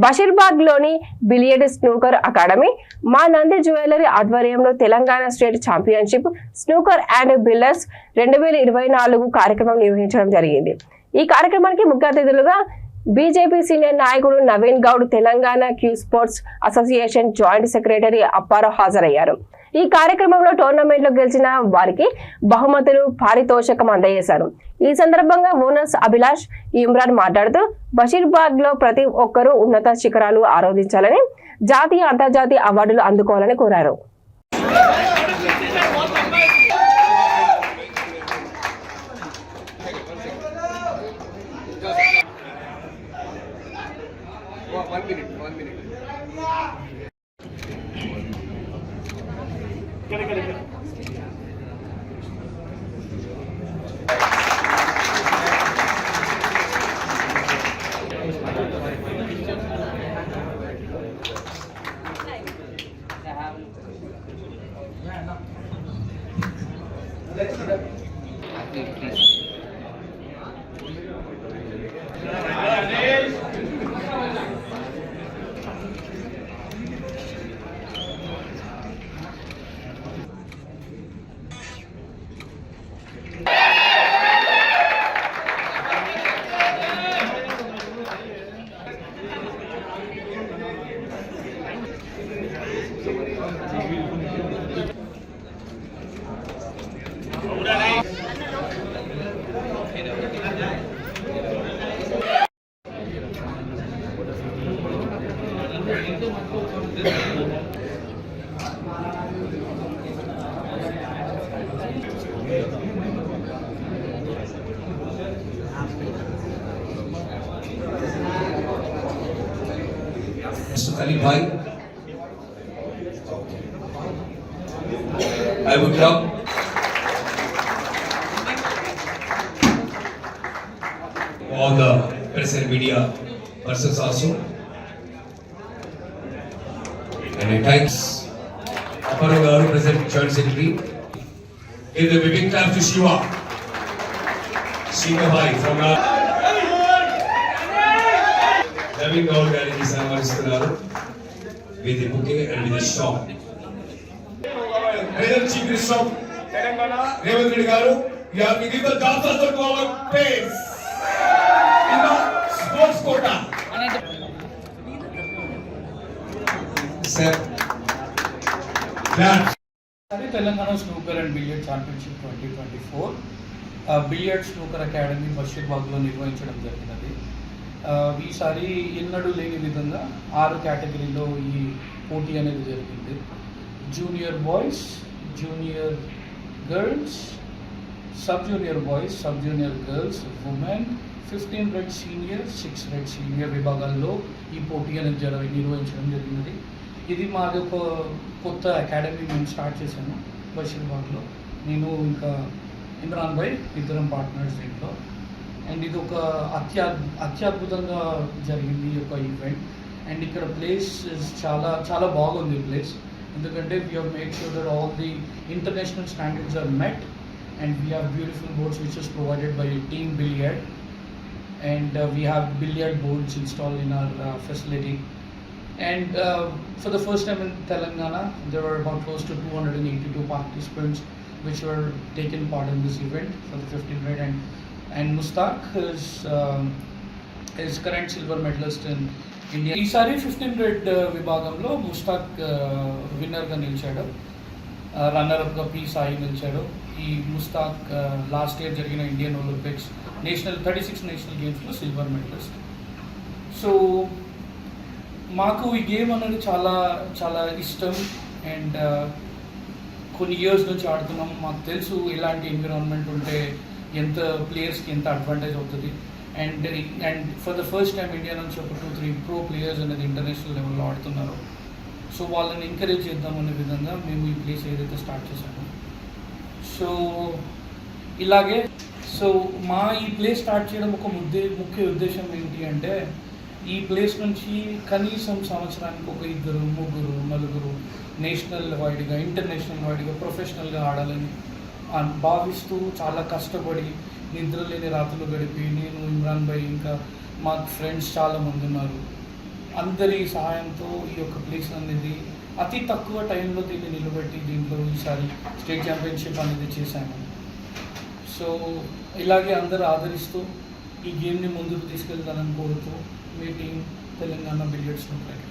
బషీర్బాగ్లోని billiard snooker academy మా Nandi jewellery ఆధ్వర్యంలో Telangana state championship snooker and billers 2024 కార్యక్రమం నిర్వహించడం జరిగింది. ఈ కార్యక్రమానికి ముఖ్య అతిథులుగా బీజేపీ సీనియర్ నాయకుడు Naveen Goud, Telangana cue sports association joint secretary Apparao హాజరయ్యారు. ఈ కార్యక్రమంలో టోర్నమెంట్లో గెలిచిన వారికి బహుమతులు, పారితోషికం అందజేశారు. ఈ సందర్భంగా ఓనర్స్ అభిలాష్, ఇమ్రాన్ మాట్లాడుతూ బషీర్బాగ్ లో ప్రతి ఒక్కరూ ఉన్నత శిఖరాలు ఆరోధించాలని, జాతీయ అంతర్జాతీయ అవార్డులు అందుకోవాలని కోరారు. Ali Bhai, I would love all the press and media persons also, and at times Apparu Garu, President Joint Secretary. Give the big clap to Shiva Bhai from Naveen Gaur గారికి సన్మానిస్తున్నారు with the bouquet and with the shawl. Present Chief Minister of Telangana, Revanth Reddy garu, you have given the jobs also to our players in the sports quota. Sir, Telangana Snooker and Billiard Championship 2024 Billiard Snooker Academy బషీర్బాగ్లో నిర్వహించడం జరిగినది. ఈసారి ఎన్నడూ లేని విధంగా 6 కేటగిరీలో ఈ పోటీ అనేది జరిగింది. Junior boys, junior girls, sub junior boys, sub junior girls, women, 15 red senior, 6 red senior విభాగాల్లో ఈ పోటీ అనేది నిర్వహించడం జరిగినది. ఇది మాది ఒక కొత్త అకాడమీ మేము స్టార్ట్ చేశాము బషీర్బాగ్లో. నేను ఇంకా ఇమ్రాన్ భాయ్ ఇద్దరం పార్ట్నర్స్ దీంట్లో. అండ్ ఇది ఒక అత్యద్భుతంగా జరిగింది ఈ యొక్క ఈవెంట్. అండ్ ఇక్కడ ప్లేస్ చాలా చాలా బాగుంది ప్లేస్, ఎందుకంటే we have made sure that all the international standards are met and we have beautiful boards which is provided by team billiard and we have billiard boards installed in our facility. And for the first time in Telangana, there were about close to 282 participants which were taken part in this event for the 15 grade. And Mustaq is current silver medalist in India. ఈసారి 15 grade విభాగంలో ముస్తాక్ విన్నర్గా నిలిచాడు. రన్నర్అప్గా P Sai నిలిచాడు. ఈ Mushtaq last year జరిగిన Indian Olympics 36 national గేమ్స్లో silver medallist. So మాకు ఈ game అనేది చాలా చాలా ఇష్టం అండ్ కొన్ని ఇయర్స్ నుంచి ఆడుతున్నాం. మాకు తెలుసు ఎలాంటి ఎన్విరాన్మెంట్ ఉంటే ఎంత ప్లేయర్స్కి ఎంత అడ్వాంటేజ్ అవుతుంది. And for the first time India నుంచి ఒక 2-3 ప్రో ప్లేయర్స్ అనేది ఇంటర్నేషనల్ లెవెల్లో ఆడుతున్నారు. సో వాళ్ళని ఎంకరేజ్ చేద్దామనే విధంగా మేము ఈ ప్లేస్ ఏదైతే స్టార్ట్ చేశామో, సో ఇలాగే సో మా ఈ ప్లేస్ స్టార్ట్ చేయడం ఒక ముఖ్య ఉద్దేశం ఏంటి అంటే, ఈ ప్లేస్ నుంచి కనీసం సంవత్సరానికి ఒక 2, 3, 4 నేషనల్ వైడ్గా, ఇంటర్నేషనల్ వైడ్గా, ప్రొఫెషనల్గా ఆడాలని భావిస్తూ చాలా కష్టపడి నిద్ర లేని రాత్రులు గడిపి నేను, ఇమ్రాన్ భాయ్, ఇంకా మా ఫ్రెండ్స్ చాలామంది ఉన్నారు, అందరి సహాయంతో ఈ యొక్క ప్లేస్ అనేది అతి తక్కువ టైంలో దీన్ని నిలబెట్టి దీంట్లో ఈసారి స్టేట్ ఛాంపియన్షిప్ అనేది చేశాము. సో ఇలాగే అందరూ ఆదరిస్తూ ఈ గేమ్ని ముందుకు తీసుకెళ్తానని కోరుతూ మీ టీం తెలంగాణ బిలియర్డ్స్ స్నూకర్.